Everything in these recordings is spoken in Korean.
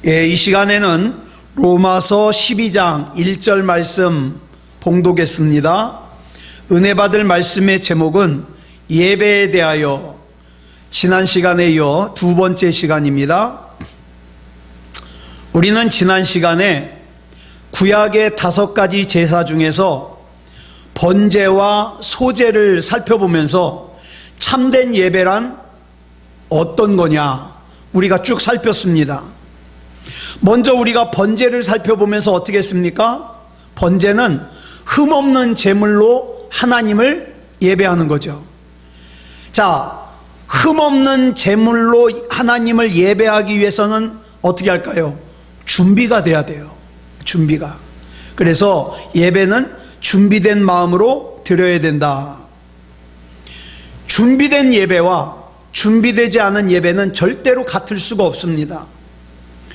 이 시간에는 로마서 12장 1절 말씀 봉독했습니다. 은혜 받을 말씀의 제목은 예배에 대하여, 지난 시간에 이어 두 번째 시간입니다. 우리는 지난 시간에 구약의 5가지 제사 중에서 번제와 소제를 살펴보면서 참된 예배란 어떤 거냐 우리가 쭉 살폈습니다. 먼저 우리가 번제를 살펴보면서 어떻게 했습니까? 번제는 흠없는 제물로 하나님을 예배하는 거죠. 자, 흠없는 제물로 하나님을 예배하기 위해서는 어떻게 할까요? 준비가 돼야 돼요. 준비가. 그래서 예배는 준비된 마음으로 드려야 된다. 준비된 예배와 준비되지 않은 예배는 절대로 같을 수가 없습니다.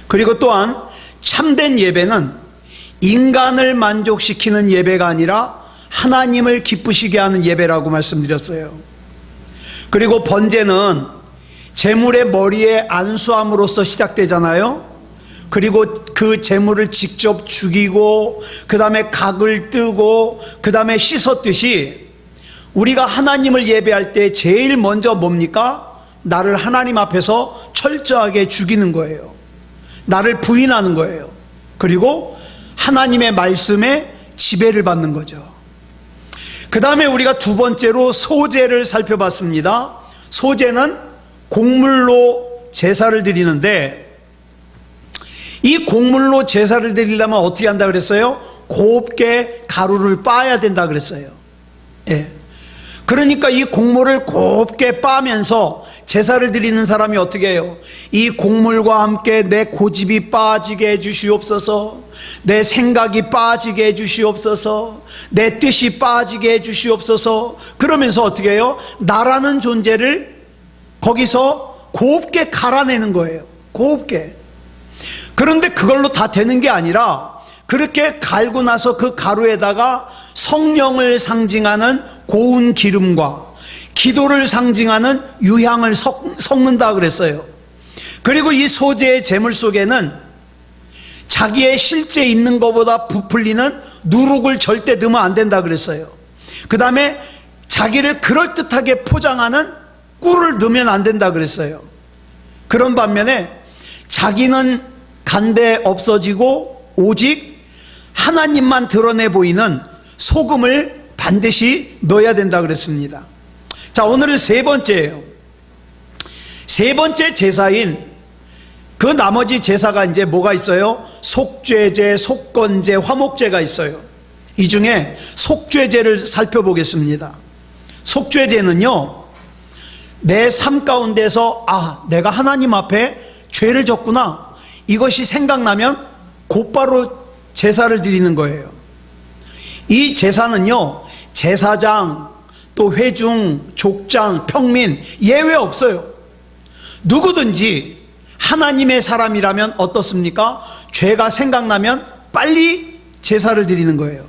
그리고 또한 참된 예배는 인간을 만족시키는 예배가 아니라 하나님을 기쁘시게 하는 예배라고 말씀드렸어요. 그리고 번제는 제물의 머리에 안수함으로써 시작되잖아요. 그리고 그 제물을 직접 죽이고 그 다음에 각을 뜨고 그 다음에 씻었듯이 우리가 하나님을 예배할 때 제일 먼저 뭡니까? 나를 하나님 앞에서 철저하게 죽이는 거예요. 나를 부인하는 거예요. 그리고 하나님의 말씀에 지배를 받는 거죠. 그 다음에 우리가 두 번째로 소제를 살펴봤습니다. 소제는 곡물로 제사를 드리는데, 이 곡물로 제사를 드리려면 어떻게 한다 그랬어요? 곱게 가루를 빻아야 된다 그랬어요. 예. 그러니까 이 곡물을 곱게 빻으면서 제사를 드리는 사람이 어떻게 해요? 이 곡물과 함께 내 고집이 빠지게 해주시옵소서, 내 생각이 빠지게 해주시옵소서, 내 뜻이 빠지게 해주시옵소서. 그러면서 어떻게 해요? 나라는 존재를 거기서 곱게 갈아내는 거예요. 곱게. 그런데 그걸로 다 되는 게 아니라, 그렇게 갈고 나서 그 가루에다가 성령을 상징하는 고운 기름과 기도를 상징하는 유향을 섞는다 그랬어요. 그리고 이 소제의 제물 속에는 자기의 실제 있는 것보다 부풀리는 누룩을 절대 넣으면 안 된다 그랬어요. 그 다음에 자기를 그럴듯하게 포장하는 꿀을 넣으면 안 된다 그랬어요. 그런 반면에 자기는 간데 없어지고 오직 하나님만 드러내 보이는 소금을 반드시 넣어야 된다 그랬습니다. 자, 오늘은 세 번째예요. 세 번째 제사인 그 나머지 제사가 이제 뭐가 있어요? 속죄제, 속건제, 화목제가 있어요. 이 중에 속죄제를 살펴보겠습니다. 속죄제는요, 내 삶 가운데서 내가 하나님 앞에 죄를 졌구나, 이것이 생각나면 곧바로 제사를 드리는 거예요. 이 제사는요, 제사장, 또 회중, 족장, 평민 예외 없어요. 누구든지 하나님의 사람이라면 어떻습니까? 죄가 생각나면 빨리 제사를 드리는 거예요.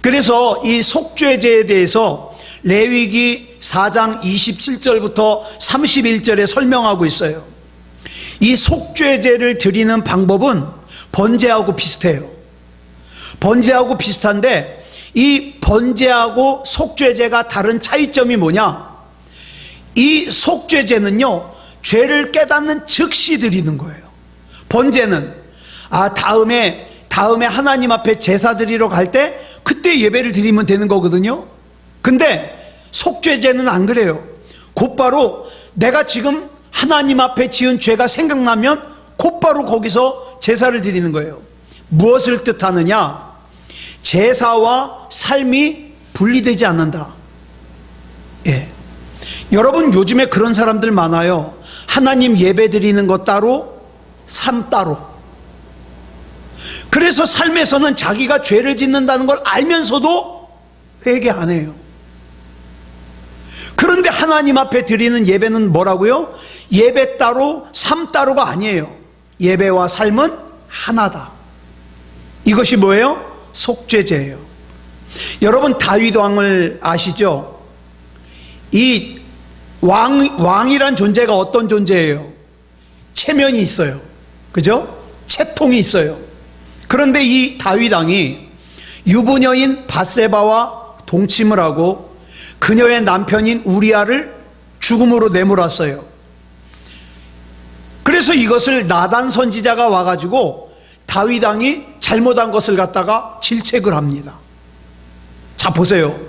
그래서 이 속죄제에 대해서 레위기 4장 27절부터 31절에 설명하고 있어요. 이 속죄제를 드리는 방법은 번제하고 비슷해요. 번제하고 비슷한데, 이 번제하고 속죄제가 다른 차이점이 뭐냐? 이 속죄제는요, 죄를 깨닫는 즉시 드리는 거예요. 번제는 다음에 하나님 앞에 제사 드리러 갈 때 그때 예배를 드리면 되는 거거든요. 근데 속죄제는 안 그래요. 곧바로 내가 지금 하나님 앞에 지은 죄가 생각나면 곧바로 거기서 제사를 드리는 거예요. 무엇을 뜻하느냐? 제사와 삶이 분리되지 않는다. 예. 여러분, 요즘에 그런 사람들 많아요. 하나님 예배 드리는 것 따로, 삶 따로. 그래서 삶에서는 자기가 죄를 짓는다는 걸 알면서도 회개 안 해요. 그런데 하나님 앞에 드리는 예배는 뭐라고요? 예배 따로, 삶 따로가 아니에요. 예배와 삶은 하나다. 이것이 뭐예요? 속죄제예요. 여러분, 다윗 왕을 아시죠? 이 왕이란 존재가 어떤 존재예요? 체면이 있어요. 그죠? 채통이 있어요. 그런데 이 다윗 왕이 유부녀인 밧세바와 동침을 하고 그녀의 남편인 우리아를 죽음으로 내몰았어요. 그래서 이것을 나단 선지자가 와가지고 다윗 왕이 잘못한 것을 갖다가 질책을 합니다. 자, 보세요.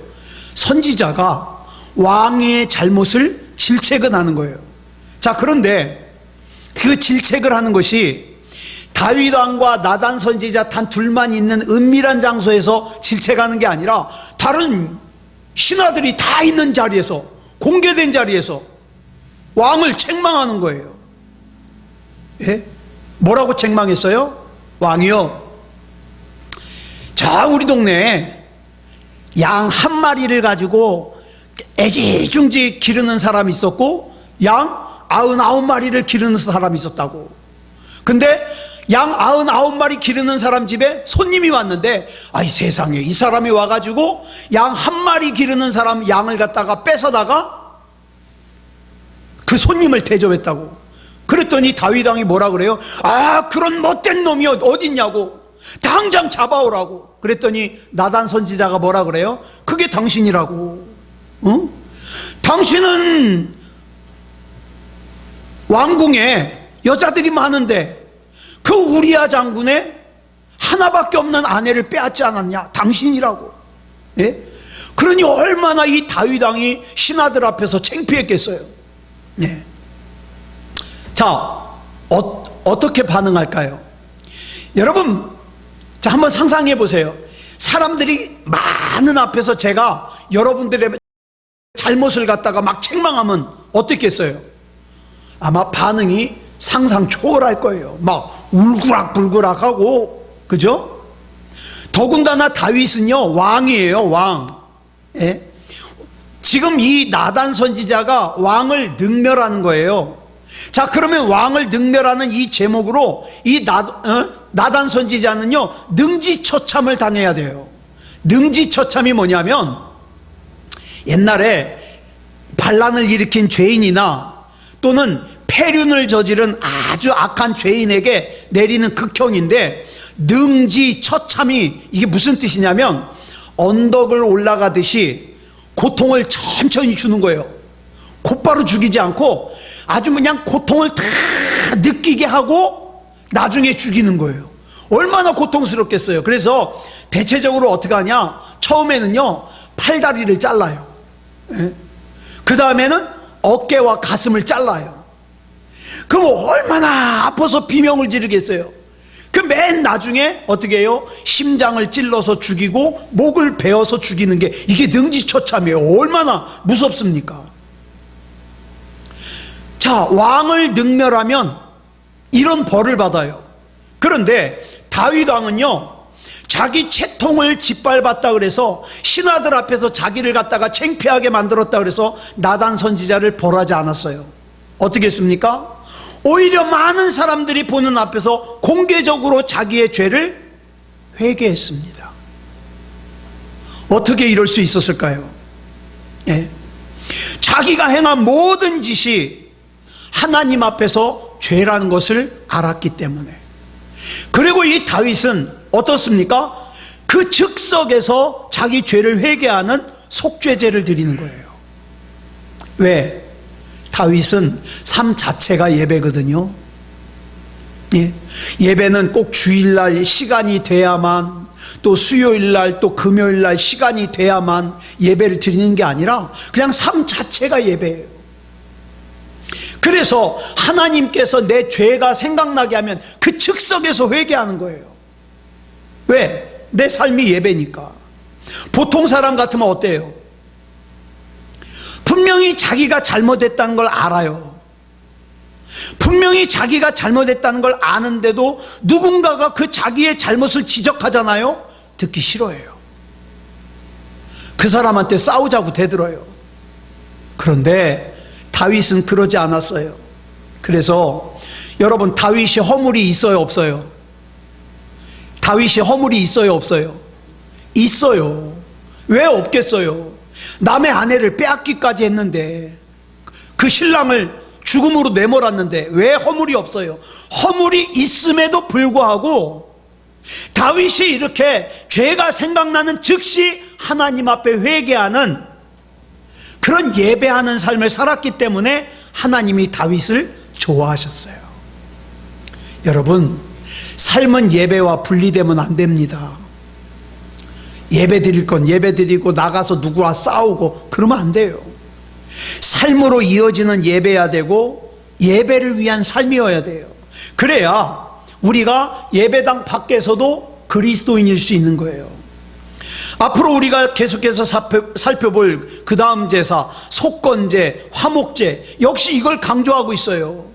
선지자가 왕의 잘못을 질책을 하는 거예요. 자, 그런데 그 질책을 하는 것이 다윗 왕과 나단 선지자 단 둘만 있는 은밀한 장소에서 질책하는 게 아니라 다른 신하들이 다 있는 자리에서, 공개된 자리에서 왕을 책망하는 거예요. 예? 뭐라고 책망했어요? 왕이요, 자, 우리 동네에 양 한 마리를 가지고 애지중지 기르는 사람이 있었고 양 99마리를 기르는 사람이 있었다고. 근데 양 99마리 기르는 사람 집에 손님이 왔는데, 아이 세상에, 이 사람이 와가지고 양 한 마리 기르는 사람 양을 갖다가 뺏어다가 그 손님을 대접했다고. 그랬더니 다윗 왕이 뭐라 그래요? 아, 그런 못된 놈이 어딨냐고, 당장 잡아오라고. 그랬더니 나단 선지자가 뭐라 그래요? 그게 당신이라고. 응? 당신은 왕궁에 여자들이 많은데 그 우리아 장군의 하나밖에 없는 아내를 빼앗지 않았냐? 당신이라고. 예? 그러니 얼마나 이 다윗 왕이 신하들 앞에서 창피했겠어요. 예. 자, 어떻게 반응할까요? 여러분, 자, 한번 상상해 보세요. 사람들이 많은 앞에서 제가 여러분들의 잘못을 갖다가 막 책망하면 어떻겠어요? 아마 반응이 상상 초월할 거예요. 막 울그락불그락하고, 그죠? 더군다나 다윗은요, 왕이에요, 왕. 예? 지금 이 나단 선지자가 왕을 능멸하는 거예요. 자, 그러면 왕을 능멸하는 이 제목으로 이 나단 선지자는요, 능지처참을 당해야 돼요. 능지처참이 뭐냐면, 옛날에 반란을 일으킨 죄인이나 또는 폐륜을 저지른 아주 악한 죄인에게 내리는 극형인데, 능지처참이 이게 무슨 뜻이냐면 언덕을 올라가듯이 고통을 천천히 주는 거예요. 곧바로 죽이지 않고 아주 그냥 고통을 다 느끼게 하고 나중에 죽이는 거예요. 얼마나 고통스럽겠어요. 그래서 대체적으로 어떻게 하냐, 처음에는요 팔다리를 잘라요. 그 다음에는 어깨와 가슴을 잘라요. 그럼 얼마나 아파서 비명을 지르겠어요. 그 맨 나중에 어떻게 해요? 심장을 찔러서 죽이고 목을 베어서 죽이는 게 이게 능지처참이에요. 얼마나 무섭습니까? 자, 왕을 능멸하면 이런 벌을 받아요. 그런데 다윗 왕은요, 자기 채통을 짓밟았다 그래서 신하들 앞에서 자기를 갖다가 창피하게 만들었다 그래서 나단 선지자를 벌하지 않았어요. 어떻게 했습니까? 오히려 많은 사람들이 보는 앞에서 공개적으로 자기의 죄를 회개했습니다. 어떻게 이럴 수 있었을까요? 예. 자기가 행한 모든 짓이 하나님 앞에서 죄라는 것을 알았기 때문에. 그리고 이 다윗은 어떻습니까? 그 즉석에서 자기 죄를 회개하는 속죄제를 드리는 거예요. 왜? 다윗은 삶 자체가 예배거든요. 예. 예배는 꼭 주일날 시간이 돼야만, 또 수요일날 또 금요일날 시간이 돼야만 예배를 드리는 게 아니라 그냥 삶 자체가 예배예요. 그래서 하나님께서 내 죄가 생각나게 하면 그 즉석에서 회개하는 거예요. 왜? 내 삶이 예배니까. 보통 사람 같으면 어때요? 분명히 자기가 잘못했다는 걸 알아요. 분명히 자기가 잘못했다는 걸 아는데도 누군가가 그 자기의 잘못을 지적하잖아요. 듣기 싫어해요. 그 사람한테 싸우자고 대들어요. 그런데 다윗은 그러지 않았어요. 그래서 여러분, 다윗이 허물이 있어요, 없어요? 다윗이 허물이 있어요, 없어요? 있어요. 왜 없겠어요? 남의 아내를 빼앗기까지 했는데, 그 신랑을 죽음으로 내몰았는데 왜 허물이 없어요? 허물이 있음에도 불구하고 다윗이 이렇게 죄가 생각나는 즉시 하나님 앞에 회개하는 그런 예배하는 삶을 살았기 때문에 하나님이 다윗을 좋아하셨어요. 여러분, 삶은 예배와 분리되면 안 됩니다. 예배 드릴 건 예배 드리고 나가서 누구와 싸우고 그러면 안 돼요. 삶으로 이어지는 예배여야 되고 예배를 위한 삶이어야 돼요. 그래야 우리가 예배당 밖에서도 그리스도인일 수 있는 거예요. 앞으로 우리가 계속해서 살펴볼 그 다음 제사, 속건제, 화목제, 역시 이걸 강조하고 있어요.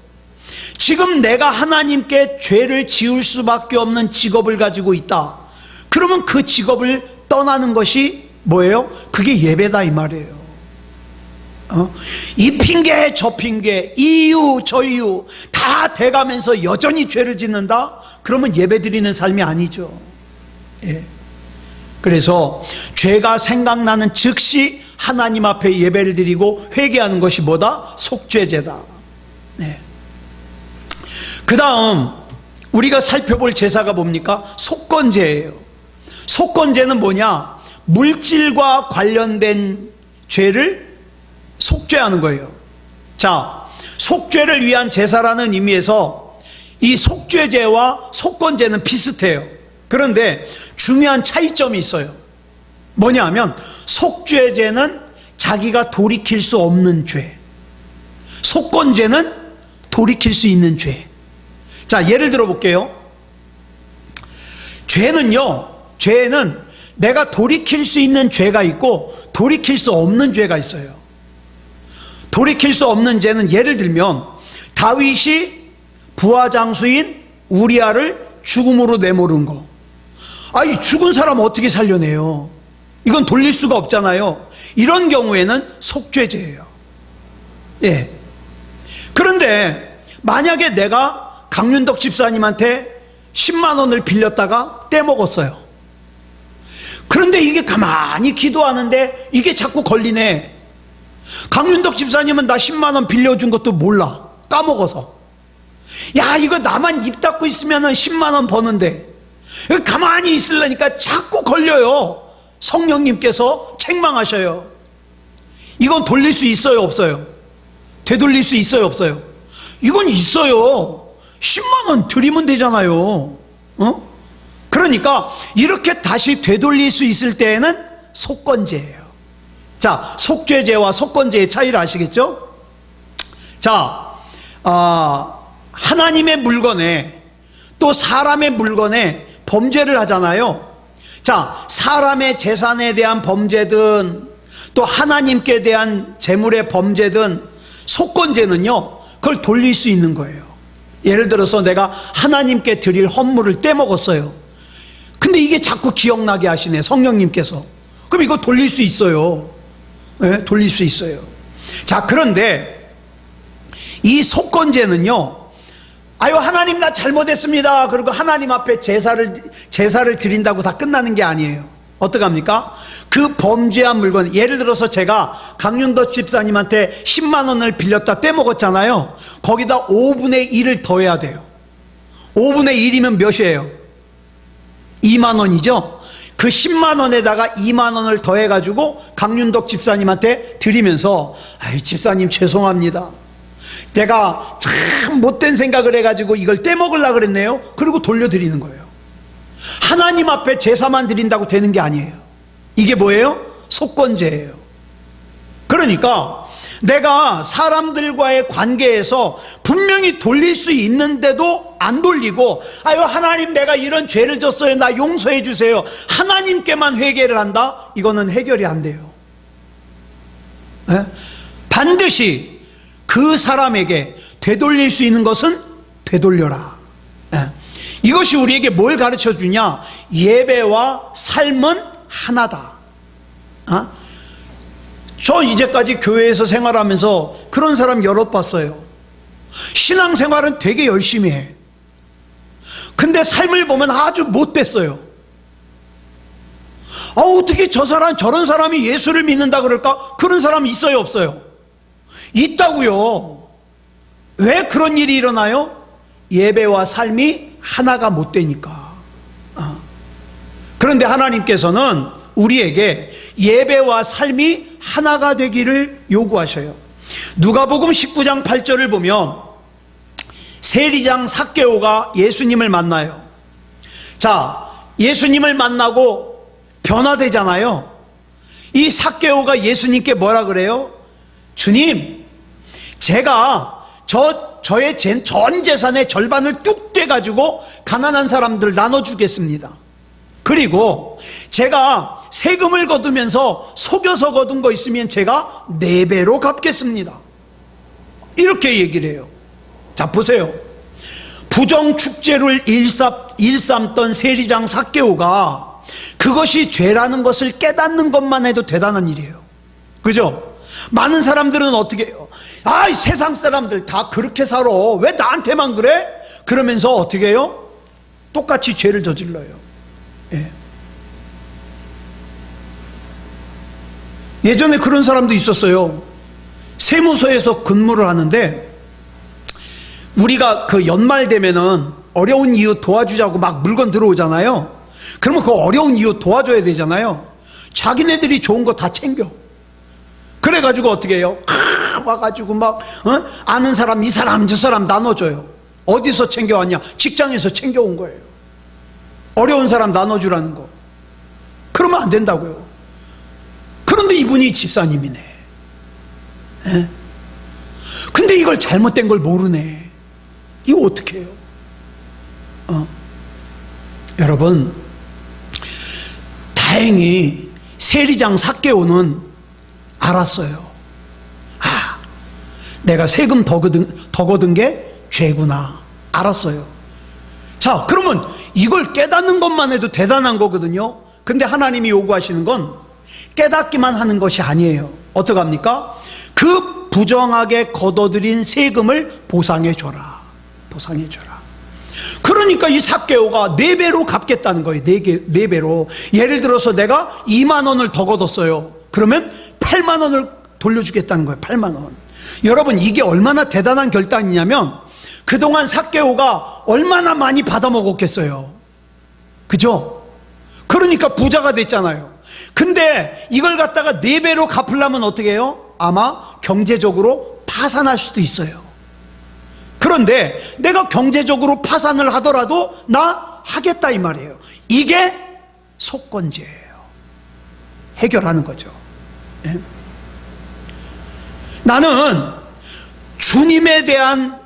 지금 내가 하나님께 죄를 지을 수밖에 없는 직업을 가지고 있다. 그러면 그 직업을 떠나는 것이 뭐예요? 그게 예배다 이 말이에요. 이 핑계 저 핑계, 이 이유 저 이유 다 대가면서 여전히 죄를 짓는다? 그러면 예배 드리는 삶이 아니죠. 예. 그래서 죄가 생각나는 즉시 하나님 앞에 예배를 드리고 회개하는 것이 뭐다? 속죄제다. 네. 그 다음 우리가 살펴볼 제사가 뭡니까? 속건제예요. 속건제는 뭐냐? 물질과 관련된 죄를 속죄하는 거예요. 자, 속죄를 위한 제사라는 의미에서 이 속죄제와 속건제는 비슷해요. 그런데 중요한 차이점이 있어요. 뭐냐 하면 속죄제는 자기가 돌이킬 수 없는 죄, 속건제는 돌이킬 수 있는 죄. 자, 예를 들어 볼게요. 죄는 내가 돌이킬 수 있는 죄가 있고 돌이킬 수 없는 죄가 있어요. 돌이킬 수 없는 죄는 예를 들면 다윗이 부하 장수인 우리아를 죽음으로 내모른 거. 아니, 죽은 사람 어떻게 살려내요? 이건 돌릴 수가 없잖아요. 이런 경우에는 속죄죄예요. 예. 그런데 만약에 내가 강윤덕 집사님한테 10만 원을 빌렸다가 떼먹었어요. 그런데 이게 가만히 기도하는데 이게 자꾸 걸리네. 강윤덕 집사님은 나 10만 원 빌려준 것도 몰라. 까먹어서. 야, 이거 나만 입 닫고 있으면 10만 원 버는데 가만히 있으려니까 자꾸 걸려요. 성령님께서 책망하셔요. 이건 돌릴 수 있어요, 없어요? 되돌릴 수 있어요, 없어요? 이건 있어요. 10만 원 드리면 되잖아요. 그러니까 이렇게 다시 되돌릴 수 있을 때에는 속건제예요. 자, 속죄제와 속건제의 차이를 아시겠죠? 자, 하나님의 물건에 또 사람의 물건에 범죄를 하잖아요. 자, 사람의 재산에 대한 범죄든 또 하나님께 대한 재물의 범죄든 속건제는요, 그걸 돌릴 수 있는 거예요. 예를 들어서 내가 하나님께 드릴 헌물을 떼먹었어요. 근데 이게 자꾸 기억나게 하시네, 성령님께서. 그럼 이거 돌릴 수 있어요. 네, 돌릴 수 있어요. 자, 그런데 이 속건제는요, 아유, 하나님 나 잘못했습니다. 그리고 하나님 앞에 제사를 드린다고 다 끝나는 게 아니에요. 어떡합니까? 그 범죄한 물건, 예를 들어서 제가 강윤덕 집사님한테 10만 원을 빌렸다 떼먹었잖아요. 거기다 5분의 1을 더해야 돼요. 5분의 1이면 몇이에요? 2만 원이죠? 그 10만 원에다가 2만 원을 더해가지고 강윤덕 집사님한테 드리면서, 아유, 집사님 죄송합니다. 내가 참 못된 생각을 해가지고 이걸 떼먹으려고 그랬네요. 그리고 돌려드리는 거예요. 하나님 앞에 제사만 드린다고 되는 게 아니에요. 이게 뭐예요? 속건제예요. 그러니까 내가 사람들과의 관계에서 분명히 돌릴 수 있는데도 안 돌리고, 아유, 하나님 내가 이런 죄를 졌어요, 나 용서해 주세요, 하나님께만 회개를 한다? 이거는 해결이 안 돼요. 네? 반드시 그 사람에게 되돌릴 수 있는 것은 되돌려라. 네. 이것이 우리에게 뭘 가르쳐 주냐? 예배와 삶은 하나다. 저 이제까지 교회에서 생활하면서 그런 사람 여럿 봤어요. 신앙생활은 되게 열심히 해. 근데 삶을 보면 아주 못됐어요. 어떻게 저런 사람이 예수를 믿는다 그럴까? 그런 사람 있어요, 없어요? 있다고요. 왜 그런 일이 일어나요? 예배와 삶이 하나가 못 되니까. 그런데 하나님께서는 우리에게 예배와 삶이 하나가 되기를 요구하셔요. 누가복음 19장 8절을 보면 세리장 삭개오가 예수님을 만나요. 자, 예수님을 만나고 변화되잖아요. 이 삭개오가 예수님께 뭐라 그래요? 주님, 제가 저의 전 재산의 절반을 뚝 떼가지고 가난한 사람들 나눠주겠습니다. 그리고 제가 세금을 거두면서 속여서 거둔 거 있으면 제가 4배로 갚겠습니다. 이렇게 얘기를 해요. 자, 보세요. 부정축제를 일삼던 세리장 삭개오가 그것이 죄라는 것을 깨닫는 것만 해도 대단한 일이에요. 그죠? 많은 사람들은 어떻게 해요? 아, 세상 사람들 다 그렇게 살아. 왜 나한테만 그래? 그러면서 어떻게 해요? 똑같이 죄를 저질러요. 예. 예전에 그런 사람도 있었어요. 세무서에서 근무를 하는데 우리가 그 연말 되면은 어려운 이웃 도와주자고 막 물건 들어오잖아요. 그러면 그 어려운 이웃 도와줘야 되잖아요. 자기네들이 좋은 거 다 챙겨. 그래가지고 어떻게 해요? 와가지고 막 아는 사람 이 사람 저 사람 나눠줘요. 어디서 챙겨왔냐? 직장에서 챙겨온 거예요. 어려운 사람 나눠주라는 거. 그러면 안 된다고요. 그런데 이분이 집사님이네. 에? 근데 이걸 잘못된 걸 모르네. 이거 어떻게 해요? 여러분, 다행히 세리장 삭개오는 알았어요. 아, 내가 세금 더 거둔 게 죄구나. 알았어요. 자, 그러면 이걸 깨닫는 것만 해도 대단한 거거든요. 근데 하나님이 요구하시는 건 깨닫기만 하는 것이 아니에요. 어떡합니까? 그 부정하게 걷어들인 세금을 보상해줘라. 보상해줘라. 그러니까 이 삭개오가 4배로 갚겠다는 거예요. 4배로. 예를 들어서 내가 2만 원을 더 걷었어요. 그러면 8만 원을 돌려주겠다는 거예요. 8만 원. 여러분, 이게 얼마나 대단한 결단이냐면 그동안 삭개오가 얼마나 많이 받아먹었겠어요. 그죠? 그러니까 부자가 됐잖아요. 근데 이걸 갖다가 4배로 갚으려면 어떻게 해요? 아마 경제적으로 파산할 수도 있어요. 그런데 내가 경제적으로 파산을 하더라도 나 하겠다 이 말이에요. 이게 속건제예요. 해결하는 거죠. 예? 나는 주님에 대한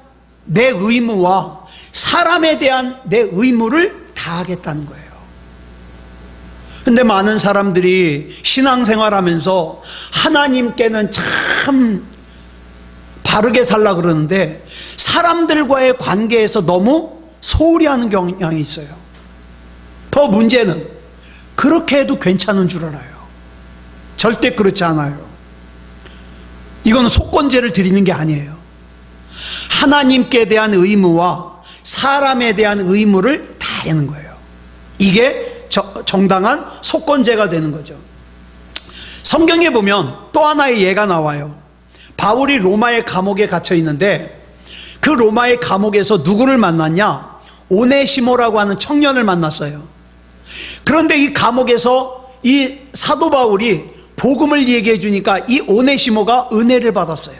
내 의무와 사람에 대한 내 의무를 다하겠다는 거예요. 근데 많은 사람들이 신앙생활하면서 하나님께는 참 바르게 살라 그러는데 사람들과의 관계에서 너무 소홀히 하는 경향이 있어요. 더 문제는 그렇게 해도 괜찮은 줄 알아요. 절대 그렇지 않아요. 이거는 속건제를 드리는 게 아니에요. 하나님께 대한 의무와 사람에 대한 의무를 다하는 거예요. 이게 정당한 속건제가 되는 거죠. 성경에 보면 또 하나의 예가 나와요. 바울이 로마의 감옥에 갇혀 있는데 그 로마의 감옥에서 누구를 만났냐? 오네시모라고 하는 청년을 만났어요. 그런데 이 감옥에서 이 사도 바울이 복음을 얘기해 주니까 이 오네시모가 은혜를 받았어요.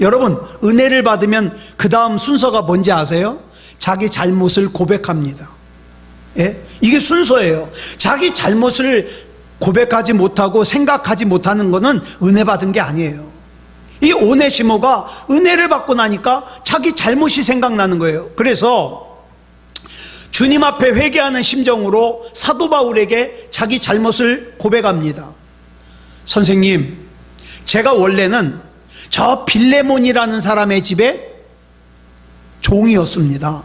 여러분, 은혜를 받으면 그 다음 순서가 뭔지 아세요? 자기 잘못을 고백합니다. 예? 이게 순서예요. 자기 잘못을 고백하지 못하고 생각하지 못하는 것은 은혜 받은 게 아니에요. 이 오네시모가 은혜를 받고 나니까 자기 잘못이 생각나는 거예요. 그래서 주님 앞에 회개하는 심정으로 사도 바울에게 자기 잘못을 고백합니다. 선생님, 제가 원래는 저 빌레몬이라는 사람의 집에 종이었습니다.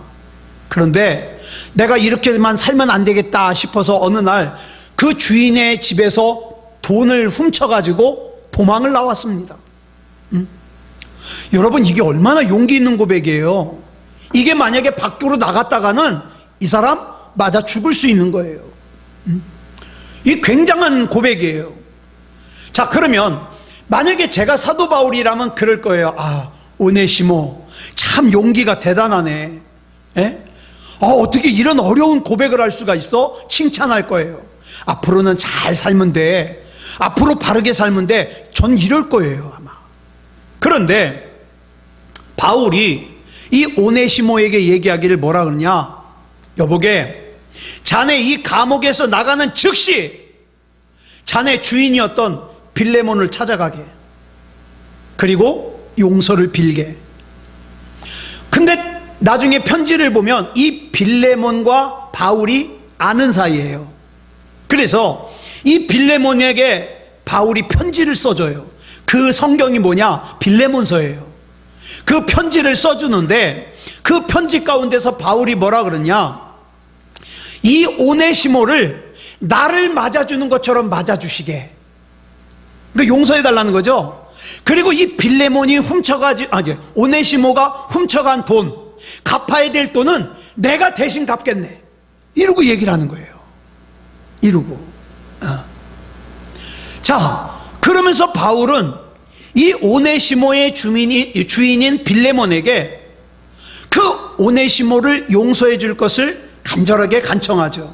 그런데 내가 이렇게만 살면 안 되겠다 싶어서 어느 날 그 주인의 집에서 돈을 훔쳐가지고 도망을 나왔습니다. 여러분, 이게 얼마나 용기 있는 고백이에요. 이게 만약에 밖으로 나갔다가는 이 사람 맞아 죽을 수 있는 거예요. 이 굉장한 고백이에요. 자, 그러면 만약에 제가 사도 바울이라면 그럴 거예요. 아, 오네시모, 참 용기가 대단하네. 예? 어떻게 이런 어려운 고백을 할 수가 있어? 칭찬할 거예요. 앞으로는 잘 살면 돼. 앞으로 바르게 살면 돼. 전 이럴 거예요, 아마. 그런데 바울이 이 오네시모에게 얘기하기를 뭐라 그러냐? 여보게, 자네 이 감옥에서 나가는 즉시 자네 주인이었던 빌레몬을 찾아가게, 그리고 용서를 빌게. 근데 나중에 편지를 보면 이 빌레몬과 바울이 아는 사이예요. 그래서 이 빌레몬에게 바울이 편지를 써줘요. 그 성경이 뭐냐? 빌레몬서예요. 그 편지를 써주는데 그 편지 가운데서 바울이 뭐라 그러냐? 이 오네시모를 나를 맞아주는 것처럼 맞아주시게. 그러니까 용서해달라는 거죠. 그리고 이 빌레몬이 오네시모가 훔쳐간 돈, 갚아야 될 돈은 내가 대신 갚겠네, 이러고 얘기를 하는 거예요. 이러고. 자, 그러면서 바울은 이 오네시모의 주인인 빌레몬에게 그 오네시모를 용서해 줄 것을 간절하게 간청하죠.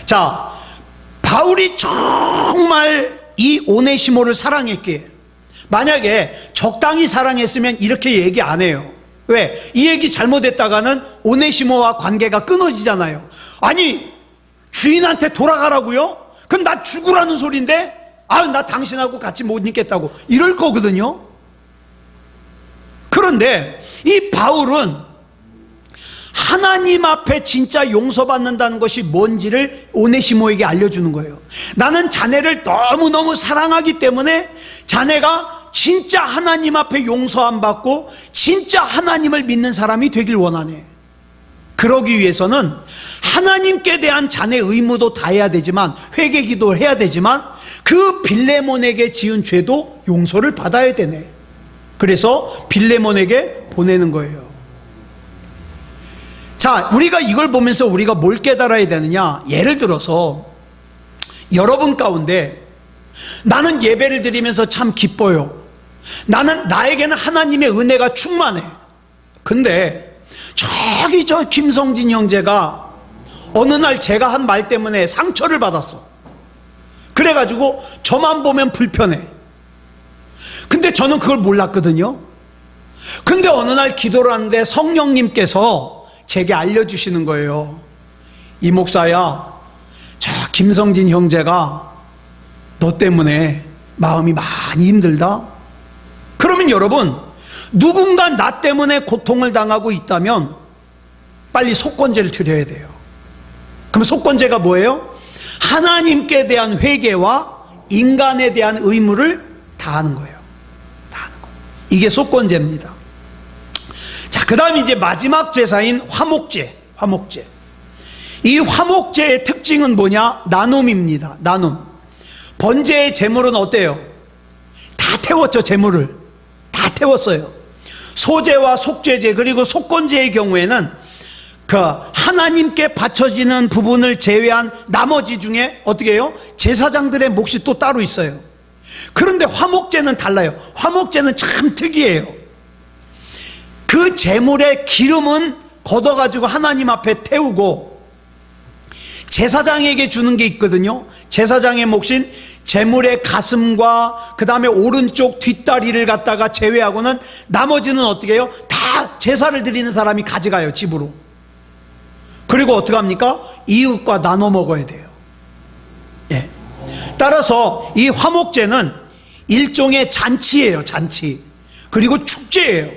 자, 바울이 정말 이 오네시모를 사랑했기에, 만약에 적당히 사랑했으면 이렇게 얘기 안 해요. 왜? 이 얘기 잘못했다가는 오네시모와 관계가 끊어지잖아요. 아니, 주인한테 돌아가라고요? 그럼 나 죽으라는 소린데, 나 당신하고 같이 못 있겠다고 이럴 거거든요. 그런데 이 바울은 하나님 앞에 진짜 용서받는다는 것이 뭔지를 오네시모에게 알려주는 거예요. 나는 자네를 너무너무 사랑하기 때문에 자네가 진짜 하나님 앞에 용서 안 받고 진짜 하나님을 믿는 사람이 되길 원하네. 그러기 위해서는 하나님께 대한 자네 의무도 다해야 되지만, 회개기도 해야 되지만, 그 빌레몬에게 지은 죄도 용서를 받아야 되네. 그래서 빌레몬에게 보내는 거예요. 자, 우리가 이걸 보면서 우리가 뭘 깨달아야 되느냐? 예를 들어서 여러분 가운데 나는 예배를 드리면서 참 기뻐요. 나에게는 하나님의 은혜가 충만해. 근데 저기 저 김성진 형제가 어느 날 제가 한 말 때문에 상처를 받았어. 그래가지고 저만 보면 불편해. 근데 저는 그걸 몰랐거든요. 근데 어느 날 기도를 하는데 성령님께서 제게 알려주시는 거예요. 이 목사야, 저 김성진 형제가 너 때문에 마음이 많이 힘들다. 그러면 여러분, 누군가 나 때문에 고통을 당하고 있다면 빨리 속건제를 드려야 돼요. 그럼 속건제가 뭐예요? 하나님께 대한 회개와 인간에 대한 의무를 다하는 거예요. 다하는 거. 이게 속건제입니다. 자, 그 다음 이제 마지막 제사인 화목제. 화목제. 이 화목제의 특징은 뭐냐? 나눔입니다. 나눔. 번제의 제물은 어때요? 다 태웠죠. 제물을 다 태웠어요. 소제와 속죄제 그리고 속건제의 경우에는 그 하나님께 바쳐지는 부분을 제외한 나머지 중에 어떻게 해요? 제사장들의 몫이 또 따로 있어요. 그런데 화목제는 달라요. 화목제는 참 특이해요. 그 제물의 기름은 걷어가지고 하나님 앞에 태우고 제사장에게 주는 게 있거든요. 제사장의 몫인 제물의 가슴과 그 다음에 오른쪽 뒷다리를 갖다가 제외하고는 나머지는 어떻게 해요? 다 제사를 드리는 사람이 가져가요, 집으로. 그리고 어떻게 합니까? 이웃과 나눠 먹어야 돼요. 예. 따라서 이 화목제는 일종의 잔치예요, 잔치. 그리고 축제예요.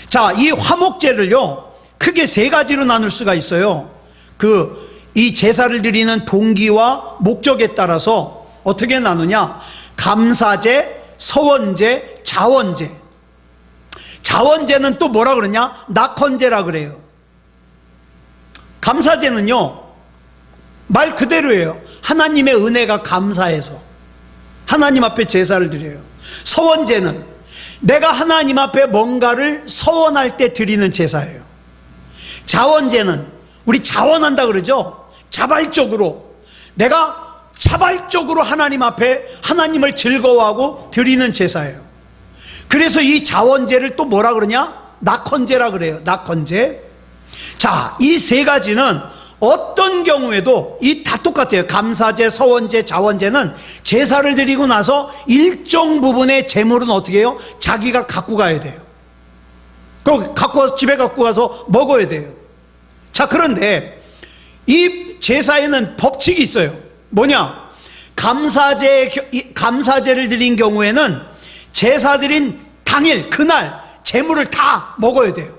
자, 이 화목제를요, 크게 세 가지로 나눌 수가 있어요. 이 제사를 드리는 동기와 목적에 따라서 어떻게 나누냐? 감사제, 서원제, 자원제. 자원제는 또 뭐라 그러냐? 낙헌제라 그래요. 감사제는요, 말 그대로예요. 하나님의 은혜가 감사해서 하나님 앞에 제사를 드려요. 서원제는 내가 하나님 앞에 뭔가를 서원할 때 드리는 제사예요. 자원제는 우리 자원한다 그러죠. 자발적으로 내가 자발적으로 하나님 앞에 하나님을 즐거워하고 드리는 제사예요. 그래서 이 자원제를 또 뭐라 그러냐? 낙헌제라 그래요. 낙헌제. 자, 이 세 가지는 어떤 경우에도 다 똑같아요. 감사제, 서원제, 자원제는 제사를 드리고 나서 일정 부분의 재물은 어떻게 해요? 자기가 갖고 가야 돼요. 그리고 갖고 와서 집에 갖고 가서 먹어야 돼요. 자, 그런데 이 제사에는 법칙이 있어요. 뭐냐? 감사제를 드린 경우에는 제사 드린 당일, 그날 재물을 다 먹어야 돼요.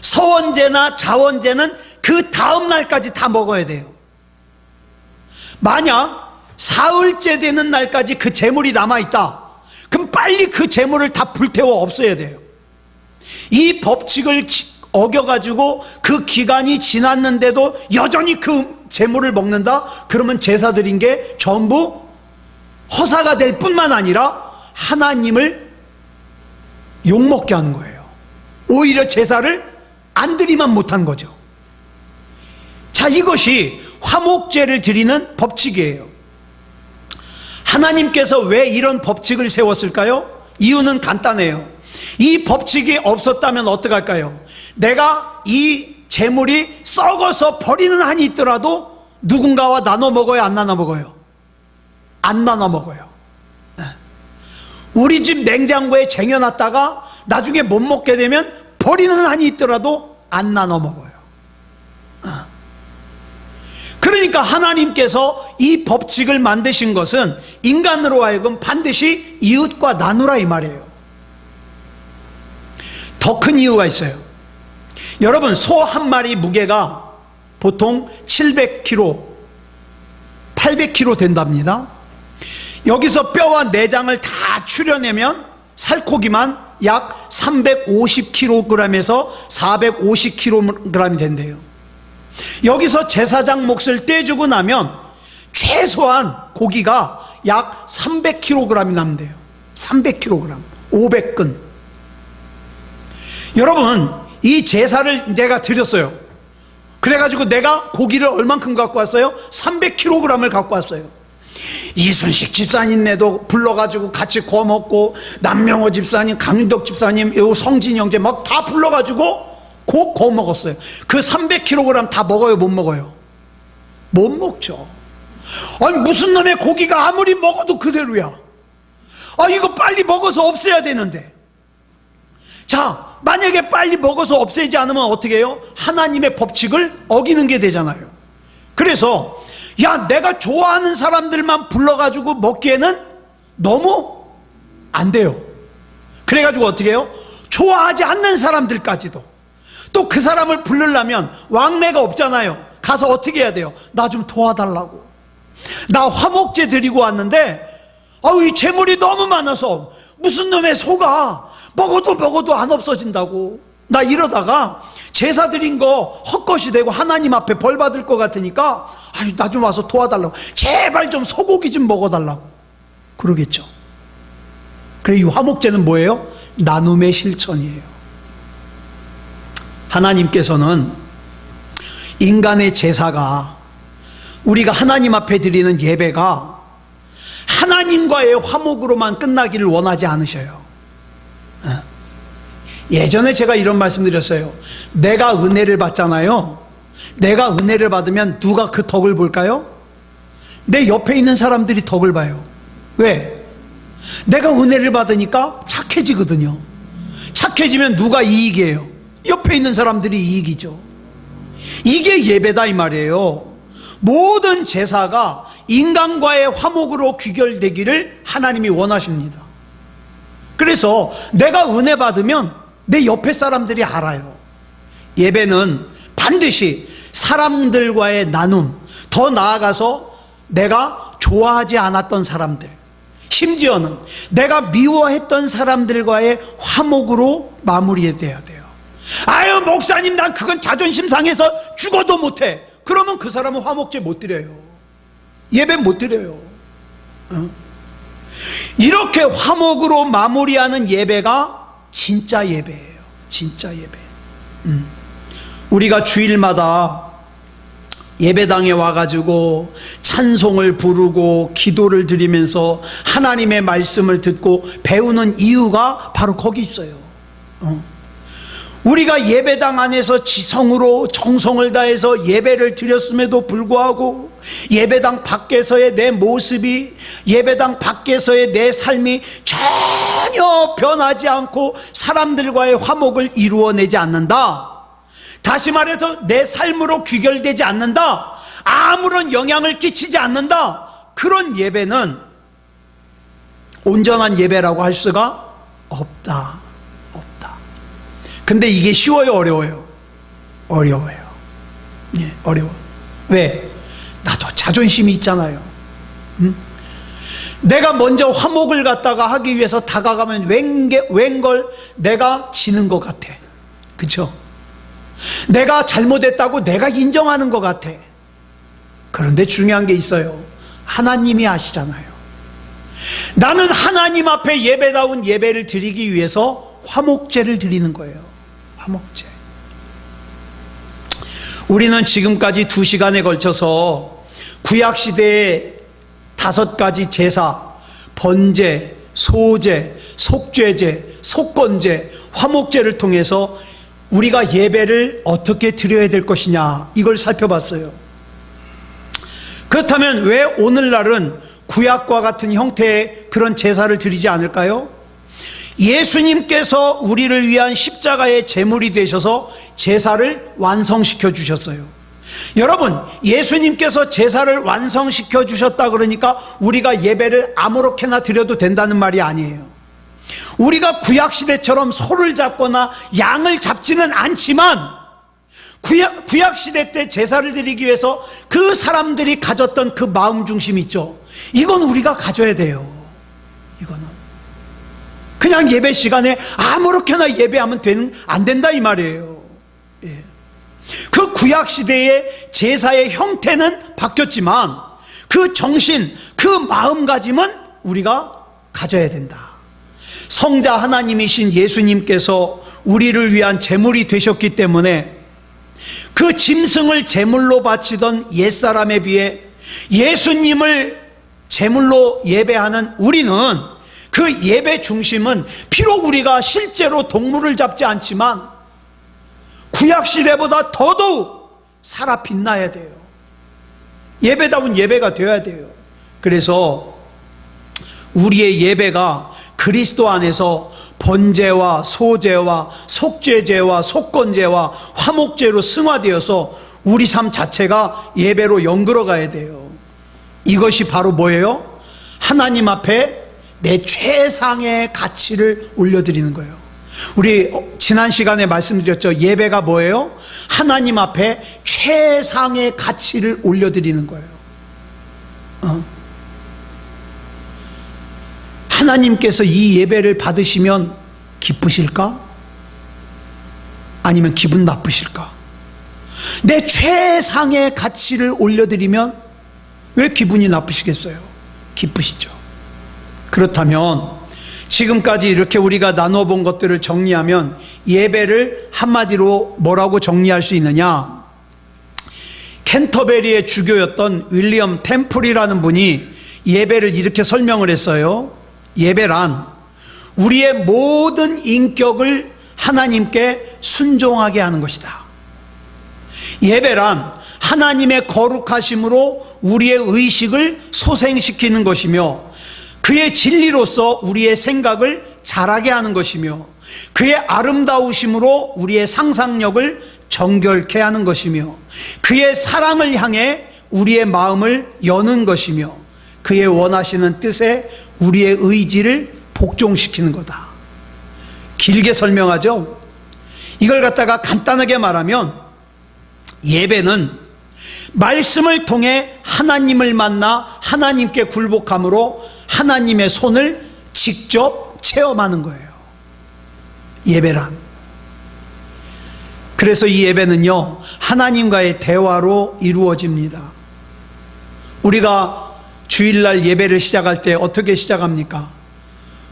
서원제나 자원제는 그 다음 날까지 다 먹어야 돼요. 만약 사흘째 되는 날까지 그 재물이 남아있다, 그럼 빨리 그 재물을 다 불태워 없애야 돼요. 이 법칙을 어겨가지고 그 기간이 지났는데도 여전히 그 재물을 먹는다? 그러면 제사 드린 게 전부 허사가 될 뿐만 아니라 하나님을 욕먹게 하는 거예요. 오히려 제사를 안 드리만 못한 거죠. 자, 이것이 화목제를 드리는 법칙이에요. 하나님께서 왜 이런 법칙을 세웠을까요? 이유는 간단해요. 이 법칙이 없었다면 어떡할까요? 내가 이 재물이 썩어서 버리는 한이 있더라도 누군가와 나눠 먹어요, 안 나눠 먹어요? 안 나눠 먹어요. 우리 집 냉장고에 쟁여놨다가 나중에 못 먹게 되면 버리는 한이 있더라도 안 나눠 먹어요. 그러니까 하나님께서 이 법칙을 만드신 것은 인간으로 하여금 반드시 이웃과 나누라 이 말이에요. 더 큰 이유가 있어요. 여러분, 소 한 마리 무게가 보통 700kg, 800kg 된답니다. 여기서 뼈와 내장을 다 추려내면 살코기만 약 350kg에서 450kg이 된대요. 여기서 제사장 몫을 떼주고 나면 최소한 고기가 약 300kg이 남는데요. 300kg, 500근. 여러분, 이 제사를 내가 드렸어요. 그래가지고 내가 고기를 얼만큼 갖고 왔어요? 300kg을 갖고 왔어요. 이순식 집사님네도 불러가지고 같이 구워 먹고, 남명호 집사님, 강윤덕 집사님, 성진이 형제 막 다 불러가지고 구워 먹었어요. 그 300kg 다 먹어요, 못 먹어요? 못 먹죠. 아니, 무슨 놈의 고기가 아무리 먹어도 그대로야. 아, 이거 빨리 먹어서 없애야 되는데. 자, 만약에 빨리 먹어서 없애지 않으면 어떻게 해요? 하나님의 법칙을 어기는 게 되잖아요. 그래서 야, 내가 좋아하는 사람들만 불러가지고 먹기에는 너무 안 돼요. 그래가지고 어떻게 해요? 좋아하지 않는 사람들까지도. 또 그 사람을 부르려면 왕래가 없잖아요. 가서 어떻게 해야 돼요? 나 좀 도와달라고. 나 화목제 드리고 왔는데 이 재물이 너무 많아서 무슨 놈의 소가 먹어도 안 없어진다고. 나 이러다가 제사 드린 거 헛것이 되고 하나님 앞에 벌 받을 것 같으니까 나 좀 와서 도와달라고. 제발 좀 소고기 좀 먹어달라고 그러겠죠. 그래, 이 화목제는 뭐예요? 나눔의 실천이에요. 하나님께서는 인간의 제사가, 우리가 하나님 앞에 드리는 예배가 하나님과의 화목으로만 끝나기를 원하지 않으셔요. 예전에 제가 이런 말씀 드렸어요. 내가 은혜를 받잖아요. 내가 은혜를 받으면 누가 그 덕을 볼까요? 내 옆에 있는 사람들이 덕을 봐요. 왜? 내가 은혜를 받으니까 착해지거든요. 착해지면 누가 이익이에요? 옆에 있는 사람들이 이익이죠. 이게 예배다 이 말이에요. 모든 제사가 인간과의 화목으로 귀결되기를 하나님이 원하십니다. 그래서 내가 은혜 받으면 내 옆에 사람들이 알아요. 예배는 반드시 사람들과의 나눔, 더 나아가서 내가 좋아하지 않았던 사람들, 심지어는 내가 미워했던 사람들과의 화목으로 마무리돼야 돼요. 아유, 목사님, 난 그건 자존심 상해서 죽어도 못해. 그러면 그 사람은 화목제 못 드려요. 예배 못 드려요. 이렇게 화목으로 마무리하는 예배가 진짜 예배예요. 진짜 예배. 우리가 주일마다 예배당에 와가지고 찬송을 부르고 기도를 드리면서 하나님의 말씀을 듣고 배우는 이유가 바로 거기 있어요. 우리가 예배당 안에서 지성으로 정성을 다해서 예배를 드렸음에도 불구하고 예배당 밖에서의 내 모습이, 예배당 밖에서의 내 삶이 전혀 변하지 않고 사람들과의 화목을 이루어내지 않는다. 다시 말해서 내 삶으로 귀결되지 않는다. 아무런 영향을 끼치지 않는다. 그런 예배는 온전한 예배라고 할 수가 없다. 근데 이게 쉬워요, 어려워요? 어려워요. 예, 어려워. 왜? 나도 자존심이 있잖아요. 내가 먼저 화목을 갖다가 하기 위해서 다가가면 웬걸 내가 지는 것 같아. 그쵸? 내가 잘못했다고 내가 인정하는 것 같아. 그런데 중요한 게 있어요. 하나님이 아시잖아요. 나는 하나님 앞에 예배다운 예배를 드리기 위해서 화목제를 드리는 거예요. 화목제. 우리는 지금까지 2시간에 걸쳐서 구약시대의 5가지 제사, 번제, 소제, 속죄제, 속건제, 화목제를 통해서 우리가 예배를 어떻게 드려야 될 것이냐, 이걸 살펴봤어요. 그렇다면 왜 오늘날은 구약과 같은 형태의 그런 제사를 드리지 않을까요? 예수님께서 우리를 위한 십자가의 제물이 되셔서 제사를 완성시켜 주셨어요. 여러분, 예수님께서 제사를 완성시켜 주셨다 그러니까 우리가 예배를 아무렇게나 드려도 된다는 말이 아니에요. 우리가 구약시대처럼 소를 잡거나 양을 잡지는 않지만 구약시대 때 제사를 드리기 위해서 그 사람들이 가졌던 그 마음 중심 있죠. 이건 우리가 가져야 돼요. 이거는 그냥 예배 시간에 아무렇게나 예배하면 안 된다 이 말이에요. 예. 그 구약시대의 제사의 형태는 바뀌었지만 그 정신, 그 마음가짐은 우리가 가져야 된다. 성자 하나님이신 예수님께서 우리를 위한 제물이 되셨기 때문에 그 짐승을 제물로 바치던 옛사람에 비해 예수님을 제물로 예배하는 우리는 그 예배 중심은 비록 우리가 실제로 동물을 잡지 않지만 구약시대보다 더더욱 살아 빛나야 돼요. 예배다운 예배가 되어야 돼요. 그래서 우리의 예배가 그리스도 안에서 번제와 소제와 속죄제와 속건제와 화목제로 승화되어서 우리 삶 자체가 예배로 연결어 가야 돼요. 이것이 바로 뭐예요? 하나님 앞에 내 최상의 가치를 올려드리는 거예요. 우리 지난 시간에 말씀드렸죠. 예배가 뭐예요? 하나님 앞에 최상의 가치를 올려드리는 거예요. 하나님께서 이 예배를 받으시면 기쁘실까? 아니면 기분 나쁘실까? 내 최상의 가치를 올려드리면 왜 기분이 나쁘시겠어요? 기쁘시죠. 그렇다면 지금까지 이렇게 우리가 나눠본 것들을 정리하면 예배를 한마디로 뭐라고 정리할 수 있느냐? 캔터베리의 주교였던 윌리엄 템플이라는 분이 예배를 이렇게 설명을 했어요. 예배란 우리의 모든 인격을 하나님께 순종하게 하는 것이다. 예배란 하나님의 거룩하심으로 우리의 의식을 소생시키는 것이며 그의 진리로서 우리의 생각을 자라게 하는 것이며 그의 아름다우심으로 우리의 상상력을 정결케 하는 것이며 그의 사랑을 향해 우리의 마음을 여는 것이며 그의 원하시는 뜻에 우리의 의지를 복종시키는 거다. 길게 설명하죠. 이걸 갖다가 간단하게 말하면 예배는 말씀을 통해 하나님을 만나 하나님께 굴복함으로 하나님의 손을 직접 체험하는 거예요. 예배란. 그래서 이 예배는요, 하나님과의 대화로 이루어집니다. 우리가 주일날 예배를 시작할 때 어떻게 시작합니까?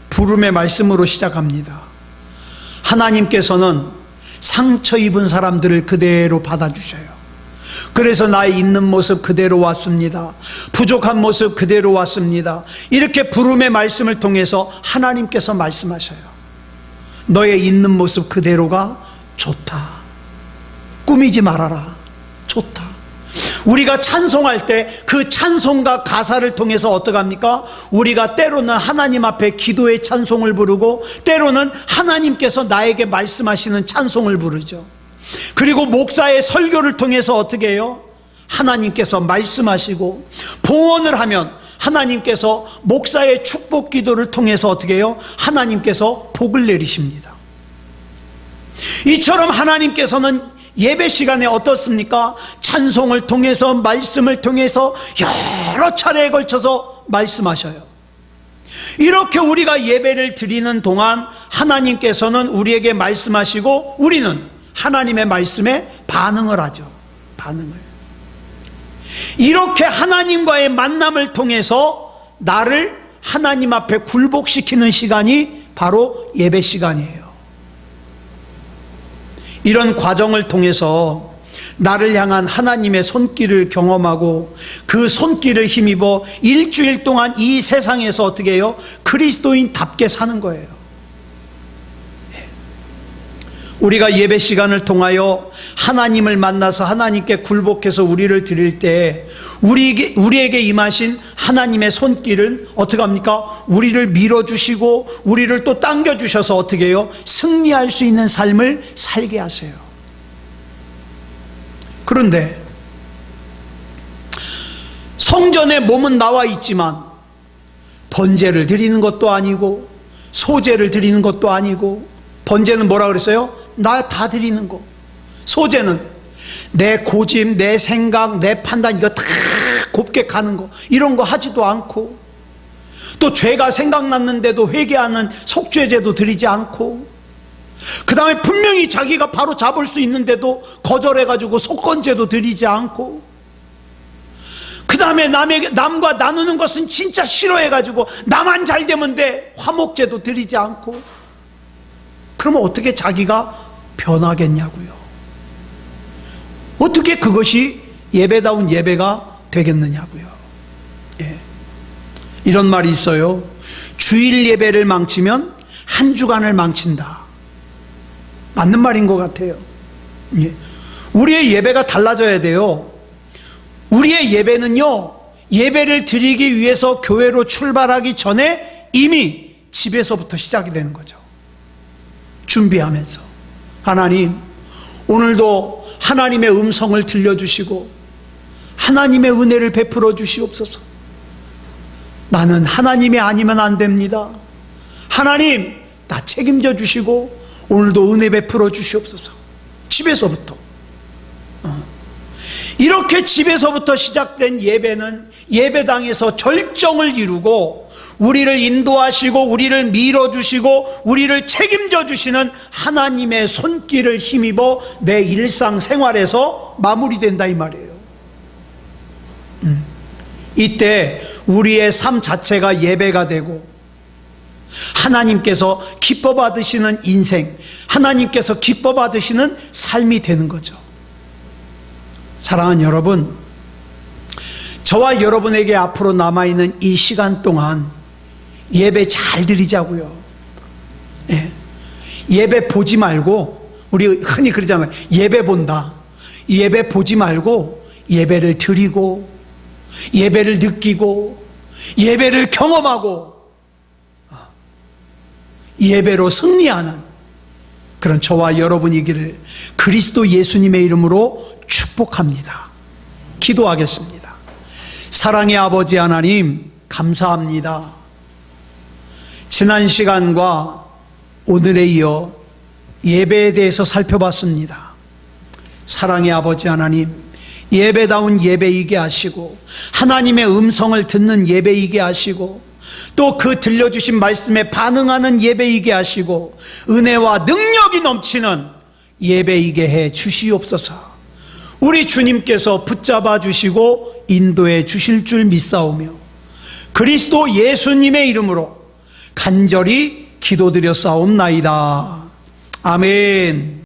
부름의 말씀으로 시작합니다. 하나님께서는 상처 입은 사람들을 그대로 받아주셔요. 그래서 나의 있는 모습 그대로 왔습니다. 부족한 모습 그대로 왔습니다. 이렇게 부름의 말씀을 통해서 하나님께서 말씀하셔요. 너의 있는 모습 그대로가 좋다. 꾸미지 말아라. 좋다. 우리가 찬송할 때 그 찬송과 가사를 통해서 어떡합니까? 우리가 때로는 하나님 앞에 기도의 찬송을 부르고 때로는 하나님께서 나에게 말씀하시는 찬송을 부르죠. 그리고 목사의 설교를 통해서 어떻게 해요? 하나님께서 말씀하시고 봉헌을 하면 하나님께서 목사의 축복 기도를 통해서 어떻게 해요? 하나님께서 복을 내리십니다. 이처럼 하나님께서는 예배 시간에 어떻습니까? 찬송을 통해서 말씀을 통해서 여러 차례에 걸쳐서 말씀하셔요. 이렇게 우리가 예배를 드리는 동안 하나님께서는 우리에게 말씀하시고 우리는 하나님의 말씀에 반응을 하죠. 반응을. 이렇게 하나님과의 만남을 통해서 나를 하나님 앞에 굴복시키는 시간이 바로 예배 시간이에요. 이런 과정을 통해서 나를 향한 하나님의 손길을 경험하고 그 손길을 힘입어 일주일 동안 이 세상에서 어떻게 해요? 그리스도인답게 사는 거예요. 우리가 예배 시간을 통하여 하나님을 만나서 하나님께 굴복해서 우리를 드릴 때 우리에게 임하신 하나님의 손길은 어떻게 합니까? 우리를 밀어주시고 우리를 또 당겨주셔서 어떻게 해요? 승리할 수 있는 삶을 살게 하세요. 그런데 성전에 몸은 나와 있지만 번제를 드리는 것도 아니고 소제를 드리는 것도 아니고, 번제는 뭐라 그랬어요? 나 다 드리는 거. 소제는 내 고집, 내 생각, 내 판단 이거 다 곱게 가는 거, 이런 거 하지도 않고, 또 죄가 생각났는데도 회개하는 속죄제도 드리지 않고, 그 다음에 분명히 자기가 바로 잡을 수 있는데도 거절해가지고 속건제도 드리지 않고, 그 다음에 남과 나누는 것은 진짜 싫어해가지고 나만 잘 되면 돼 화목제도 드리지 않고, 그러면 어떻게 자기가 변하겠냐고요. 어떻게 그것이 예배다운 예배가 되겠느냐고요. 예. 이런 말이 있어요. 주일 예배를 망치면 한 주간을 망친다. 맞는 말인 것 같아요. 예. 우리의 예배가 달라져야 돼요. 우리의 예배는요, 예배를 드리기 위해서 교회로 출발하기 전에 이미 집에서부터 시작이 되는 거죠. 준비하면서 하나님, 오늘도 하나님의 음성을 들려주시고 하나님의 은혜를 베풀어 주시옵소서. 나는 하나님이 아니면 안 됩니다. 하나님, 나 책임져 주시고 오늘도 은혜 베풀어 주시옵소서. 집에서부터. 이렇게 집에서부터 시작된 예배는 예배당에서 절정을 이루고 우리를 인도하시고 우리를 밀어주시고 우리를 책임져 주시는 하나님의 손길을 힘입어 내 일상생활에서 마무리된다 이 말이에요. 이때 우리의 삶 자체가 예배가 되고 하나님께서 기뻐 받으시는 인생, 하나님께서 기뻐 받으시는 삶이 되는 거죠. 사랑하는 여러분, 저와 여러분에게 앞으로 남아있는 이 시간 동안 예배 잘 드리자고요. 예. 예배 보지 말고, 우리 흔히 그러잖아요. 예배 본다. 예배 보지 말고 예배를 드리고 예배를 느끼고 예배를 경험하고 예배로 승리하는 그런 저와 여러분이기를 그리스도 예수님의 이름으로 축복합니다. 기도하겠습니다. 사랑의 아버지 하나님, 감사합니다. 지난 시간과 오늘에 이어 예배에 대해서 살펴봤습니다. 사랑의 아버지 하나님, 예배다운 예배이게 하시고 하나님의 음성을 듣는 예배이게 하시고 또 그 들려주신 말씀에 반응하는 예배이게 하시고 은혜와 능력이 넘치는 예배이게 해 주시옵소서. 우리 주님께서 붙잡아 주시고 인도해 주실 줄 믿사오며 그리스도 예수님의 이름으로 간절히 기도드렸사옵나이다. 아멘.